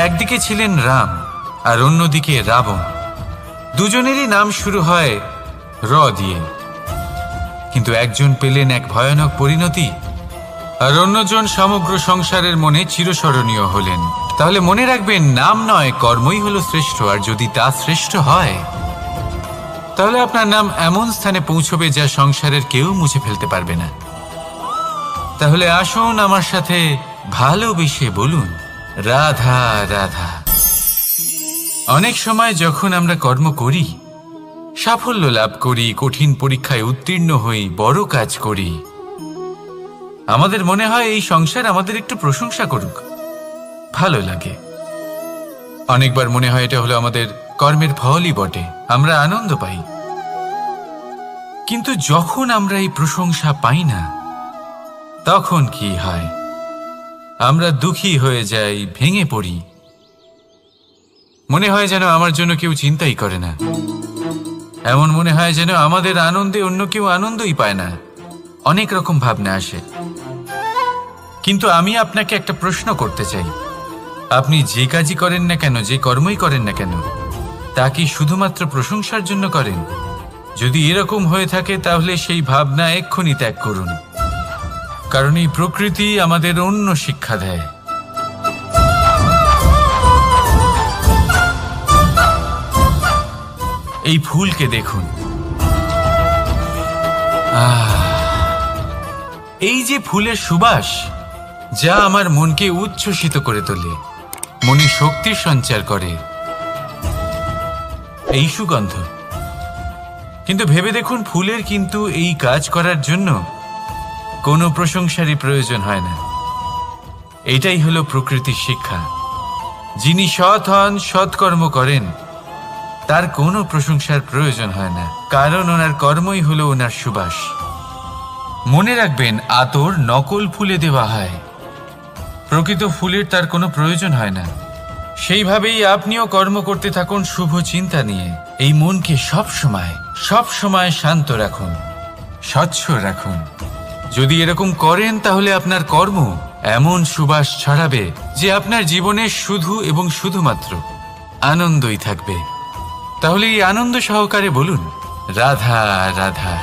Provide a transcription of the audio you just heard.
একদিকে ছিলেন রাম আর অন্যদিকে রাবণ। দুজনেরই নাম শুরু হয় র দিয়ে, কিন্তু একজন পেলেন এক ভয়ানক পরিণতি আর অন্যজন সমগ্র সংসারের মনে চিরস্মরণীয় হলেন। তাহলে মনে রাখবেন, নাম নয় কর্মই হলো শ্রেষ্ঠ, আর যদি তা শ্রেষ্ঠ হয় তাহলে আপনার নাম এমন স্থানে পৌঁছবে যা সংসারের কেউ মুছে ফেলতে পারবে না। তাহলে আসুন আমার সাথে ভালোবেসে বলুন, রাধা রাধা। অনেক সময় যখন আমরা কর্ম করি, সাফল্য লাভ করি, কঠিন পরীক্ষায় উত্তীর্ণ হই, বড় কাজ করি, আমাদের মনে হয় এই সংসার আমাদের একটু প্রশংসা করুক, ভালো লাগে। অনেকবার মনে হয় এটা হলো আমাদের কর্মের ফলই বটে, আমরা আনন্দ পাই। কিন্তু যখন আমরা এই প্রশংসা পাই না, তখন কি হয়? আমরা দুঃখী হয়ে যাই, ভেঙে পড়ি। মনে হয় যেন আমার জন্য কেউ চিন্তাই করে না, এমন মনে হয় যেন আমাদের আনন্দে অন্য কেউ আনন্দই পায় না। অনেক রকম ভাবনা আসে। কিন্তু আমি আপনাকে একটা প্রশ্ন করতে চাই, আপনি যে কাজই করেন না কেন, যে কর্মই করেন না কেন, তা কি শুধুমাত্র প্রশংসার জন্য করেন? যদি এরকম হয়ে থাকে তাহলে সেই ভাবনা এক্ষুনি ত্যাগ করুন, কারণ এই প্রকৃতি আমাদের অন্য শিক্ষা দেয়। এই ফুলকে দেখুন, এই যে ফুলের সুবাস, যা আমার মনকে উচ্ছ্বসিত করে তোলে, মনে শক্তির সঞ্চার করে, এই সুগন্ধ। কিন্তু ভেবে দেখুন, ফুলের কিন্তু এই কাজ করার জন্য কোনো প্রশংসারই প্রয়োজন হয় না। এটাই হলো প্রকৃতির শিক্ষা। যিনি সৎ হন, সৎকর্ম করেন, তার কোনো প্রশংসার প্রয়োজন হয় না, কারণ ওনার কর্মই হলো ওনার সুবাস। মনে রাখবেন, আতর নকল ফুলে দেওয়া হয়, প্রকৃত ফুলের তার কোনো প্রয়োজন হয় না। সেইভাবেই আপনিও কর্ম করতে থাকুন শুভ চিন্তা নিয়ে। এই মনকে সব সময় শান্ত রাখুন, স্বচ্ছ রাখুন। যদি এরকম করেন তাহলে আপনার কর্ম এমন সুবাস ছড়াবে যে আপনার জীবনে শুধু এবং শুধুমাত্র আনন্দই থাকবে। তাহলে এই আনন্দ সহকারে বলুন, রাধা রাধা।